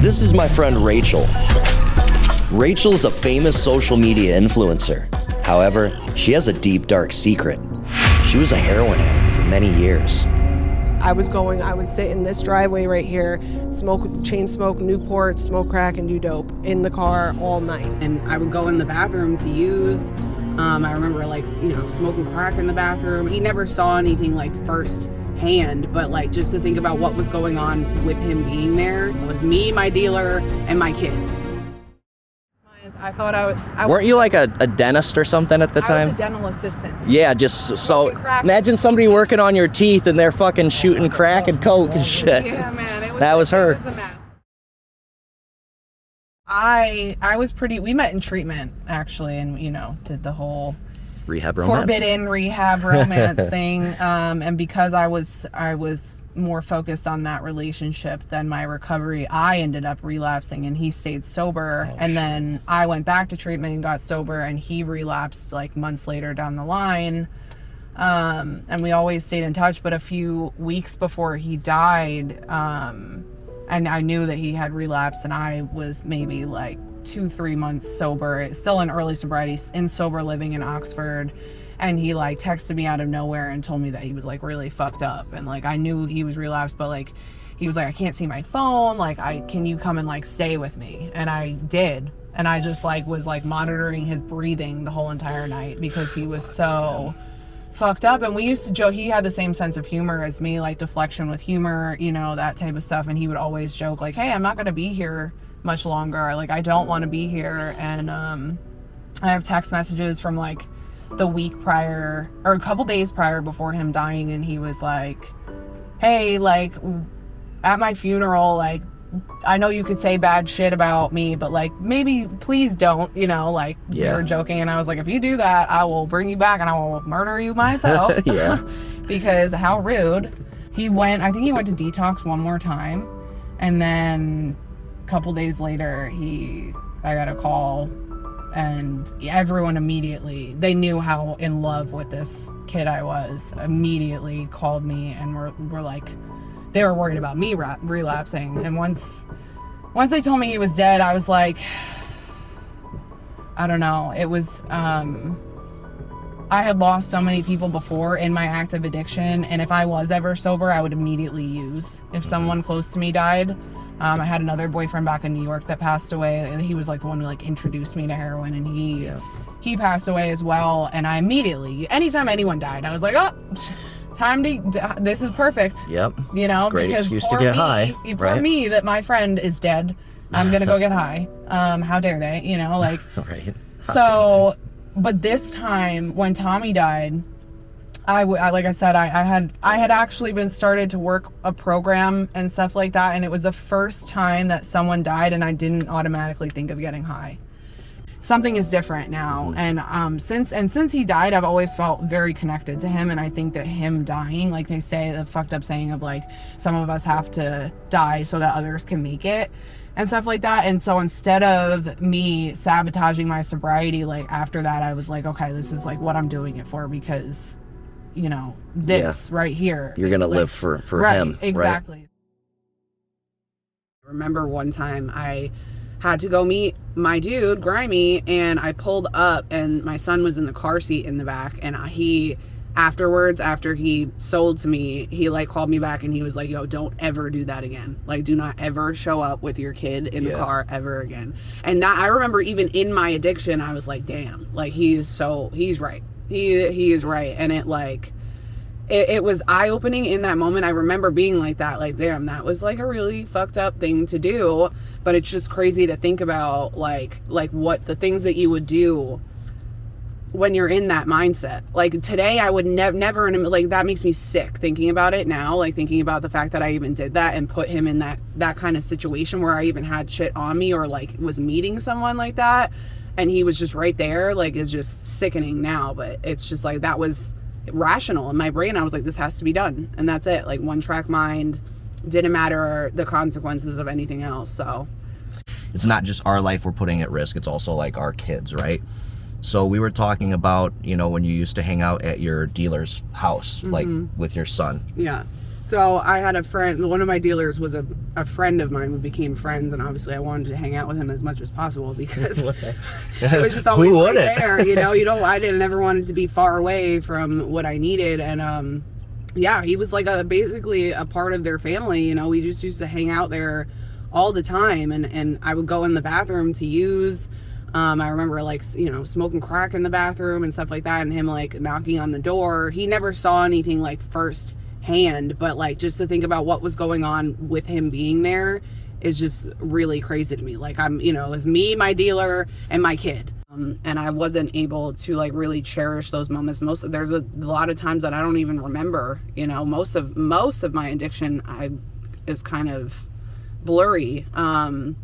This is my friend Rachel. Rachel's a famous social media influencer. However, she has a deep, dark secret. She was a heroin addict for many years. I would sit in this driveway right here, chain smoke Newport, smoke crack, and do dope in the car all night. And I would go in the bathroom to use. I remember smoking crack in the bathroom. He never saw anything like firsthand, but just to think about what was going on with him being there. It was me, my dealer, and my kid. I thought I weren't you like a dentist or something at the time? I was a dental assistant. Yeah, just so imagine somebody working on your teeth and they're fucking shooting crack and coke and shit. Yeah, man, that was her. It was a mess. I was we met in treatment actually, and did the whole rehab romance, forbidden rehab romance thing. And because I was more focused on that relationship than my recovery, I ended up relapsing and he stayed sober. Then I went back to treatment and got sober, and he relapsed like months later down the line. And we always stayed in touch, but a few weeks before he died, and I knew that he had relapsed, and I was maybe like 2-3 months sober, still in early sobriety, in sober living in Oxford. And he texted me out of nowhere and told me that he was really fucked up. And I knew he was relapsed, but he was I can't see my phone. Can you come and stay with me? And I did. And I just was monitoring his breathing the whole entire night because he was so fucked up. And we used to joke, he had the same sense of humor as me, deflection with humor, that type of stuff. And he would always joke hey, I'm not going to be here much longer. I don't want to be here. And I have text messages from the week prior or a couple days prior before him dying, and he was hey, at my funeral, I know you could say bad shit about me, but maybe please don't, we were joking. And I was if you do that, I will bring you back and I will murder you myself. Yeah. Because how rude. I think he went to detox one more time, and then a couple days later I got a call. And everyone immediately, they knew how in love with this kid I was, immediately called me and were they were worried about me relapsing. And once they told me he was dead, I was I don't know. It was, I had lost so many people before in my active addiction. And if I was ever sober, I would immediately use. If someone close to me died, I had another boyfriend back in New York that passed away. He was the one who introduced me to heroin, and he passed away as well. And I immediately, anytime anyone died, I was this is perfect. Yep. Great because excuse to get high. For me, that my friend is dead, I'm gonna go get high. How dare they? Right. So, but this time when Tommy died, I like I said, I had actually been started to work a program and stuff like that, and it was the first time that someone died and I didn't automatically think of getting high. Something is different now. And since he died, I've always felt very connected to him, and I think that him dying, they say the fucked up saying of some of us have to die so that others can make it and stuff like that. And so instead of me sabotaging my sobriety, after that I was okay, this is what I'm doing it for, because this right here. You're going to live for right, him. Exactly. Right? I remember one time I had to go meet my dude, Grimy, and I pulled up and my son was in the car seat in the back, and he, afterwards, after he sold to me, he called me back and he was yo, don't ever do that again. Do not ever show up with your kid in the car ever again. And that, I remember even in my addiction, I was damn, he's right. He is right. And it was eye-opening in that moment. I remember being that, damn, that was a really fucked up thing to do. But it's just crazy to think about what the things that you would do when you're in that mindset. Today I would never that makes me sick thinking about it now, thinking about the fact that I even did that and put him in that kind of situation where I even had shit on me or was meeting someone like that. And he was just right there, is just sickening now. But it's just that was rational in my brain. I was this has to be done. And that's it. One track mind, didn't matter the consequences of anything else. So it's not just our life we're putting at risk. It's also our kids, right? So we were talking about, when you used to hang out at your dealer's house, with your son. Yeah. So I had a friend, one of my dealers was a friend of mine. We became friends, and obviously I wanted to hang out with him as much as possible because it was just always Who right wouldn't? there. I didn't ever wanted to be far away from what I needed. And yeah, he was like basically a part of their family. We just used to hang out there all the time, and I would go in the bathroom to use. I remember smoking crack in the bathroom and stuff like that, and him like knocking on the door. He never saw anything like first hand, but like just to think about what was going on with him being there is just really crazy to me. Like it was me, my dealer, and my kid, and I wasn't able to like really cherish those moments. There's a lot of times that I don't even remember. Most of my addiction is kind of blurry, and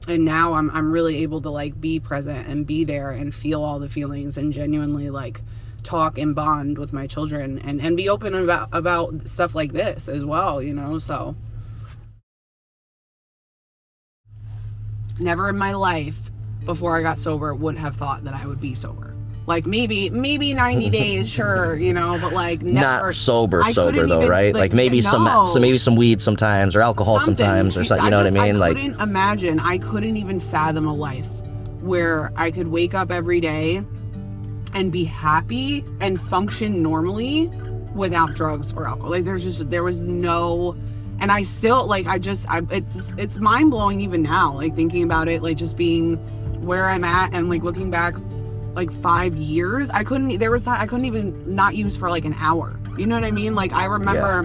now I'm really able to like be present and be there and feel all the feelings and genuinely like talk and bond with my children and be open about stuff like this as well, so never in my life before I got sober would have thought that I would be sober. Like maybe 90 days, sure, but like never. Not sober though, even, right? Like maybe maybe some weed sometimes, or alcohol sometimes, or something. You know what I mean? I couldn't imagine. I couldn't even fathom a life where I could wake up every day and be happy and function normally without drugs or alcohol. Like there was no, and I still like, it's mind blowing even now, like thinking about it, like just being where I'm at and like looking back like 5 years, I couldn't even not use for like an hour. You know what I mean? Like I remember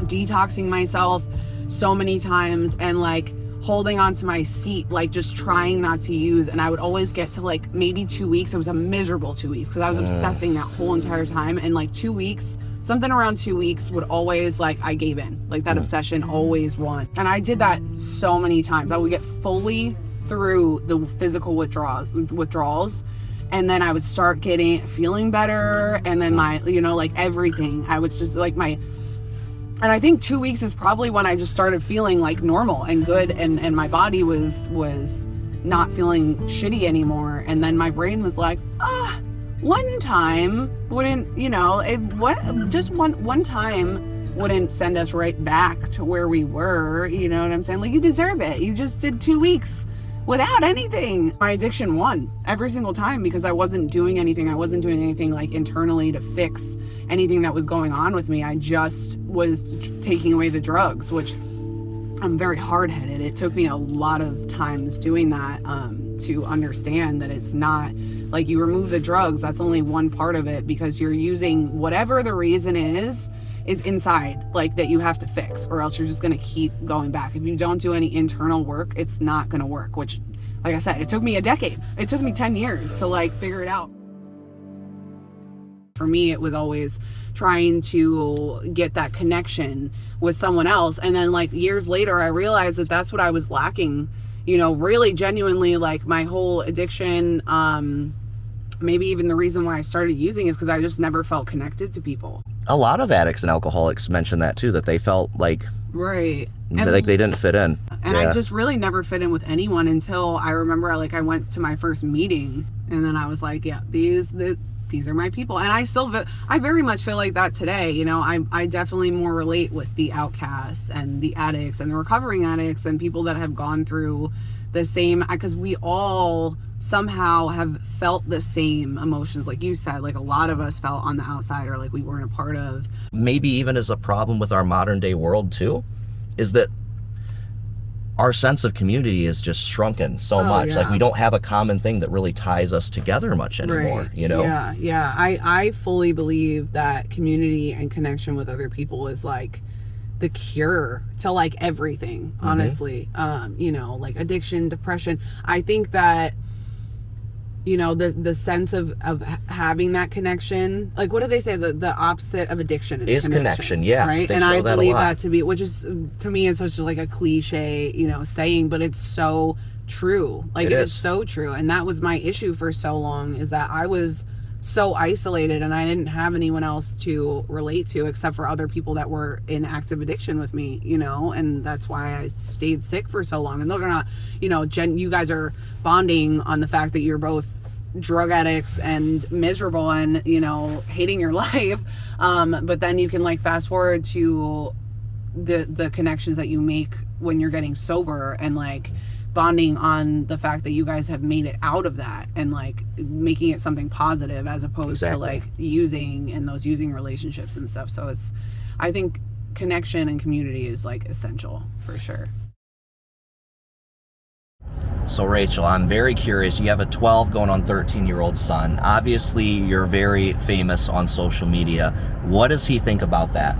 detoxing myself so many times and like holding onto my seat, like just trying not to use, and I would always get to like maybe 2 weeks. It was a miserable 2 weeks because I was obsessing that whole entire time, and like 2 weeks, something around 2 weeks would always like I gave in, like that obsession always won. And I did that so many times. I would get fully through the physical withdrawals, and then I would start feeling better, and then my like everything, I was just like and I think 2 weeks is probably when I just started feeling like normal and good, and my body was not feeling shitty anymore. And then my brain was like, one time wouldn't, one time wouldn't send us right back to where we were. You know what I'm saying? Like, you deserve it. You just did 2 weeks without anything. My addiction won every single time because I wasn't doing anything. I wasn't doing anything like internally to fix anything that was going on with me. I just was taking away the drugs, which I'm very hard-headed. It took me a lot of times doing that to understand that it's not like you remove the drugs, that's only one part of it, because you're using whatever the reason is inside, like that you have to fix, or else you're just going to keep going back. If you don't do any internal work, it's not going to work, which, like I said, it took me a decade. It took me 10 years to like figure it out. For me, it was always trying to get that connection with someone else. And then like years later, I realized that that's what I was lacking, really genuinely. Like my whole addiction, maybe even the reason why I started using is because I just never felt connected to people. A lot of addicts and alcoholics mention that too, that they felt like right, like they didn't fit in. And I just really never fit in with anyone until I remember I went to my first meeting, and then I was like, yeah, these are my people. And I very much feel like that today. I definitely more relate with the outcasts and the addicts and the recovering addicts and people that have gone through the same, because we all somehow have felt the same emotions, like you said, like a lot of us felt on the outside, or like we weren't a part of. Maybe even as a problem with our modern day world too, is that our sense of community is just shrunken so much. Yeah. Like we don't have a common thing that really ties us together much anymore, right. Yeah. I fully believe that community and connection with other people is like the cure to like everything, honestly. Like addiction, depression. I think that the sense of having that connection, like what do they say, the opposite of addiction is connection. Yeah, right. And I believe that to be, which is to me is such like a cliche saying, but it's so true. Like it is so true. And that was my issue for so long, is that I was so isolated and I didn't have anyone else to relate to except for other people that were in active addiction with me, and that's why I stayed sick for so long. And those are not, you guys are bonding on the fact that you're both drug addicts and miserable and, you know, hating your life. But then you can like fast forward to the connections that you make when you're getting sober and like bonding on the fact that you guys have made it out of that and like making it something positive as opposed to like using and those using relationships and stuff. So I think connection and community is like essential for sure. So Rachel, I'm very curious. You have a 12 going on 13-year-old son. Obviously, you're very famous on social media. What does he think about that?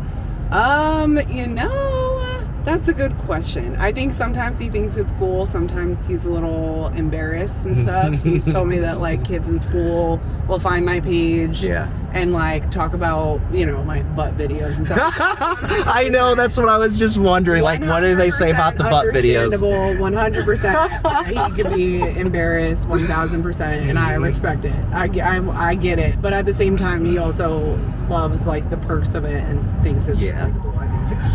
You know, that's a good question. I think sometimes he thinks it's cool. Sometimes he's a little embarrassed and stuff. He's told me that like kids in school will find my page and like talk about, you know, my butt videos and stuff. I know, that's what I was just wondering. Like, what do they say about the butt videos? 100%. He could be embarrassed 1,000%, and I respect it. I get it. But at the same time, he also loves like the perks of it and thinks it's really cool.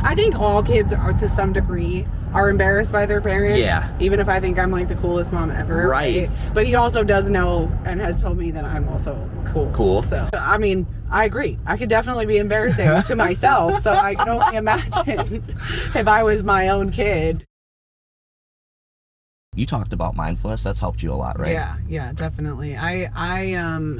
I think all kids are, to some degree, are embarrassed by their parents. Yeah. Even if I think I'm like the coolest mom ever. Right. But he also does know and has told me that I'm also cool. So, I mean, I agree. I could definitely be embarrassing to myself. So I can only imagine if I was my own kid. You talked about mindfulness. That's helped you a lot, right? Yeah, definitely. I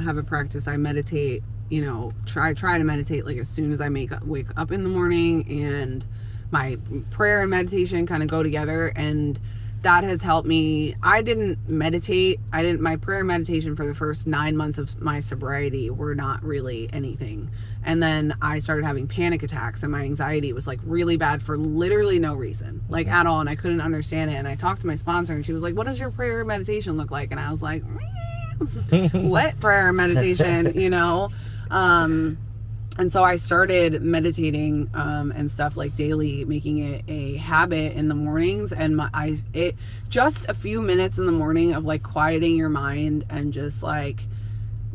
have a practice. I meditate. You know, try to meditate like as soon as I wake up in the morning, and my prayer and meditation kind of go together, and that has helped me. I didn't meditate. My prayer and meditation for the first 9 months of my sobriety were not really anything. And then I started having panic attacks, and my anxiety was like really bad for literally no reason, like at all. And I couldn't understand it. And I talked to my sponsor, and she was like, "What does your prayer and meditation look like?" And I was like, "What prayer and meditation?" You know? And so I started meditating and stuff like daily, making it a habit in the mornings. And it just a few minutes in the morning of like quieting your mind and just like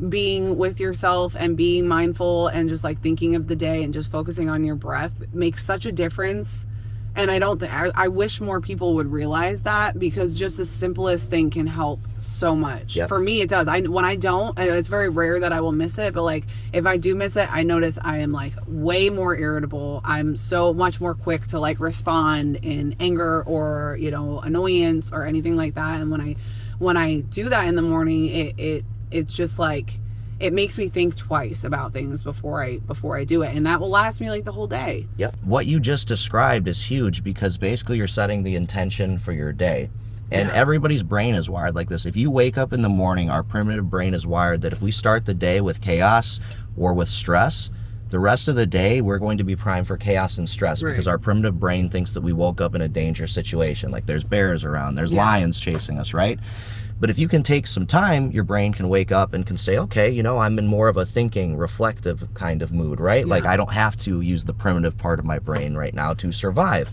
being with yourself and being mindful and just like thinking of the day and just focusing on your breath makes such a difference. And I wish more people would realize that, because just the simplest thing can help so much. Yep. For me, it does. When I don't, it's very rare that I will miss it. But like, if I do miss it, I notice I am like way more irritable. I'm so much more quick to like respond in anger or, you know, annoyance or anything like that. And when I do that in the morning, it's just like, it makes me think twice about things before I do it, and that will last me like the whole day. Yep. What you just described is huge, because basically you're setting the intention for your day. And everybody's brain is wired like this. If you wake up in the morning, our primitive brain is wired that if we start the day with chaos or with stress, the rest of the day we're going to be primed for chaos and stress, because our primitive brain thinks that we woke up in a dangerous situation, like there's bears around, there's lions chasing us, right? But if you can take some time, your brain can wake up and can say, okay, you know, I'm in more of a thinking, reflective kind of mood, right? Like I don't have to use the primitive part of my brain right now to survive.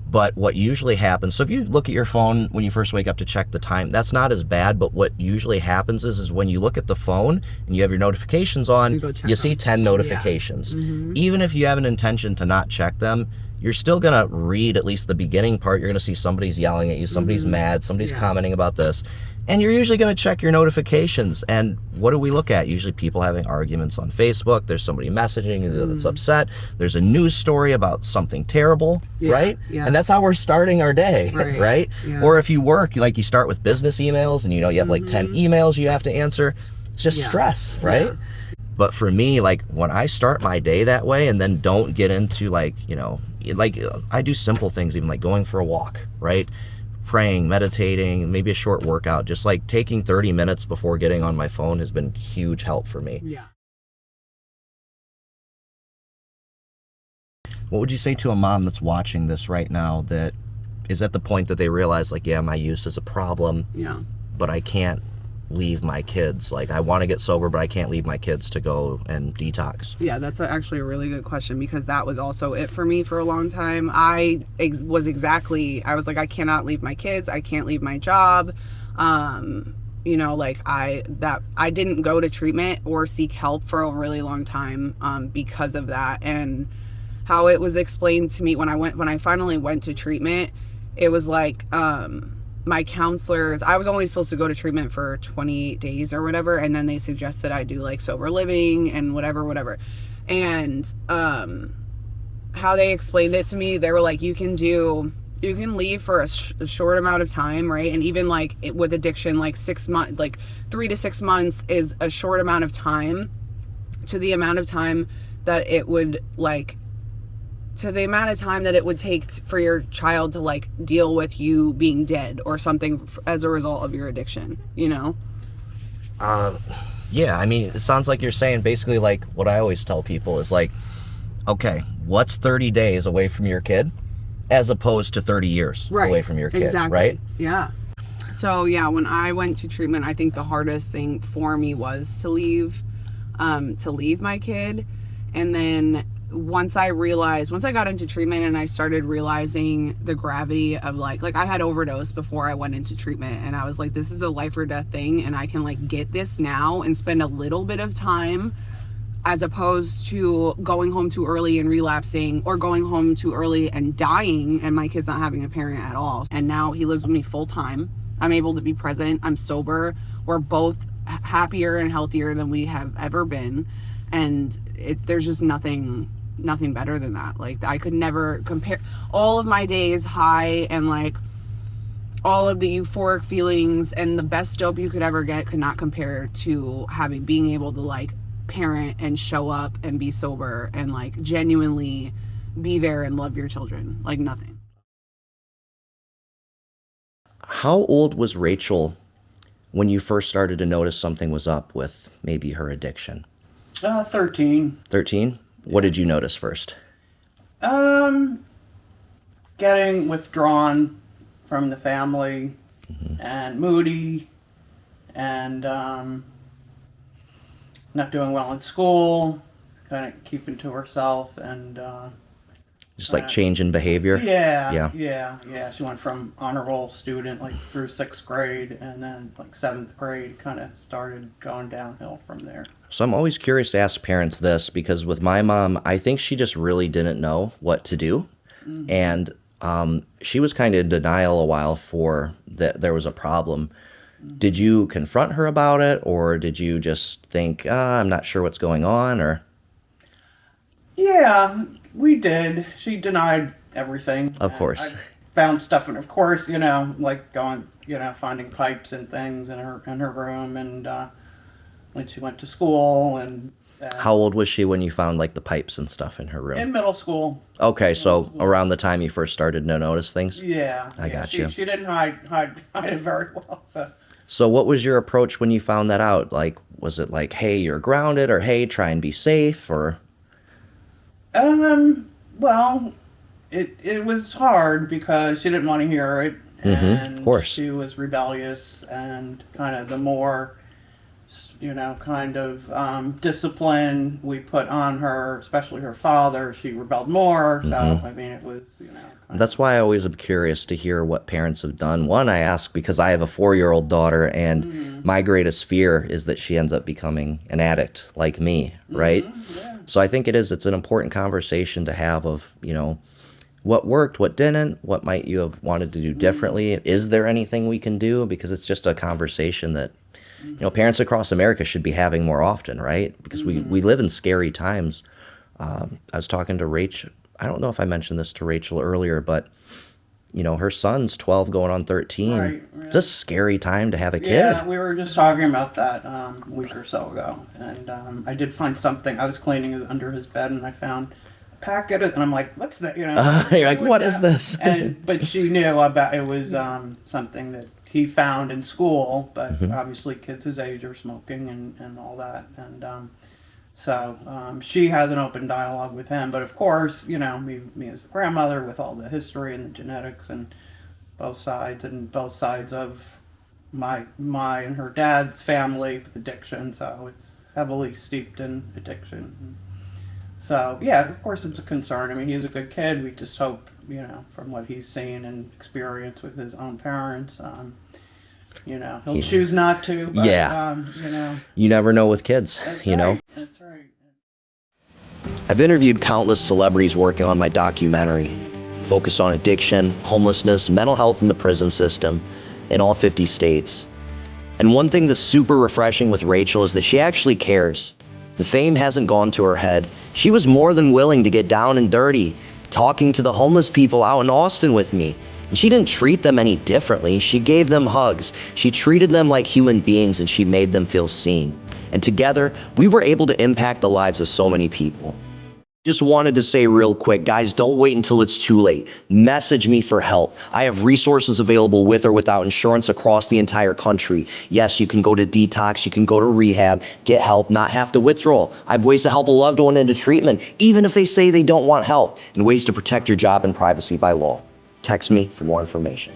But what usually happens, so if you look at your phone when you first wake up to check the time, that's not as bad. But what usually happens is when you look at the phone and you have your notifications on, you see 10 notifications. Even if you have an intention to not check them, you're still going to read at least the beginning part. You're going to see somebody's yelling at you, somebody's mad, somebody's commenting about this. And you're usually going to check your notifications. And what do we look at? Usually people having arguments on Facebook. There's somebody messaging you that's upset. There's a news story about something terrible, right? And that's how we're starting our day, right? Or if you work, like you start with business emails and you know you have like 10 emails you have to answer. It's just stress, right? But for me, like when I start my day that way and then don't get into like, you know, like I do simple things, even like going for a walk, right? Praying, meditating, maybe a short workout, just like taking 30 minutes before getting on my phone has been huge help for me. What would you say to a mom that's watching this right now that is at the point that they realize like, yeah, my use is a problem, but I can't leave my kids. Like I want to get sober, but I can't leave my kids to go and detox. Yeah, that's actually a really good question, because that was also it for me for a long time. I was like, I cannot leave my kids. I can't leave my job. You know, like I didn't go to treatment or seek help for a really long time because of that. And how it was explained to me when I finally went to treatment, it was like, my counselors, I was only supposed to go to treatment for 28 days or whatever, and then they suggested I do like sober living and whatever. And how they explained it to me, they were like, you can leave for a short amount of time, right? And even like with addiction, like 6 months, like 3 to 6 months is a short amount of time to the amount of time that it would take for your child to like deal with you being dead or something as a result of your addiction, you know? Yeah, I mean, it sounds like you're saying basically like what I always tell people is like, okay, what's 30 days away from your kid as opposed to 30 years away from your kid, exactly. Right? Yeah. So yeah, when I went to treatment, I think the hardest thing for me was to leave my kid. And then once I got into treatment and I started realizing the gravity of like I had overdosed before I went into treatment, and I was like, this is a life or death thing, and I can like get this now and spend a little bit of time as opposed to going home too early and relapsing, or going home too early and dying and my kid's not having a parent at all. And now he lives with me full time. I'm able to be present. I'm sober. We're both happier and healthier than we have ever been. And there's just nothing better than that. Like, I could never compare all of my days high and like all of the euphoric feelings and the best dope you could ever get could not compare to being able to like parent and show up and be sober and like genuinely be there and love your children. Like nothing. How old was Rachel when you first started to notice something was up with maybe her addiction? 13. 13? What did you notice first? Getting withdrawn from the family, and moody, and not doing well in school, kind of keeping to herself, and Just like change in behavior? Yeah. She went from honor roll student like through 6th grade, and then like 7th grade kind of started going downhill from there. So I'm always curious to ask parents this, because with my mom, I think she just really didn't know what to do. And she was kind of in denial a while for that there was a problem. Did you confront her about it, or did you just think, I'm not sure what's going on, or? Yeah, we did. She denied everything. Of course. I found stuff, and of course, like going, finding pipes and things in her room, and when she went to school, and how old was she when you found like the pipes and stuff in her room? in middle school. Okay, so around the time you first started to notice things? Yeah, I got you. She didn't hide it very well. So what was your approach when you found that out? Like, was it like, hey, you're grounded, or hey, try and be safe, or? Well, it was hard because she didn't want to hear it, and of course. she was rebellious, and kind of the more, discipline we put on her, especially her father, she rebelled more. So, I mean, it was, That's why I always am curious to hear what parents have done. One, I ask because I have a 4-year-old daughter, and my greatest fear is that she ends up becoming an addict like me, right? Yeah. So I think it's an important conversation to have of, what worked, what didn't, what might you have wanted to do differently? Is there anything we can do? Because it's just a conversation that, parents across America should be having more often, right? Because we live in scary times. I was talking to Rachel. I don't know if I mentioned this to Rachel earlier, but, her son's 12 going on 13. Right. It's a scary time to have a kid. Yeah, we were just talking about that a week or so ago. And I did find something. I was cleaning under his bed, and I found a packet, and I'm like, what's that? You're like, what is this? But she knew about it was something that he found in school, but obviously kids his age are smoking and all that. And so she has an open dialogue with him. But of course, me as the grandmother with all the history and the genetics and both sides of my and her dad's family with addiction. So it's heavily steeped in addiction. So yeah, of course it's a concern. I mean, he's a good kid. We just hope, from what he's seen and experienced with his own parents, he'll choose not to. But, you never know with kids, That's right. I've interviewed countless celebrities working on my documentary, focused on addiction, homelessness, mental health in the prison system, in all 50 states. And one thing that's super refreshing with Rachel is that she actually cares. The fame hasn't gone to her head. She was more than willing to get down and dirty, talking to the homeless people out in Austin with me. And she didn't treat them any differently. She gave them hugs. She treated them like human beings, and she made them feel seen. And together, we were able to impact the lives of so many people. Just wanted to say real quick, guys, don't wait until it's too late. Message me for help. I have resources available with or without insurance across the entire country. Yes, you can go to detox, you can go to rehab, get help, not have to withdraw. I have ways to help a loved one into treatment, even if they say they don't want help, and ways to protect your job and privacy by law. Text me for more information.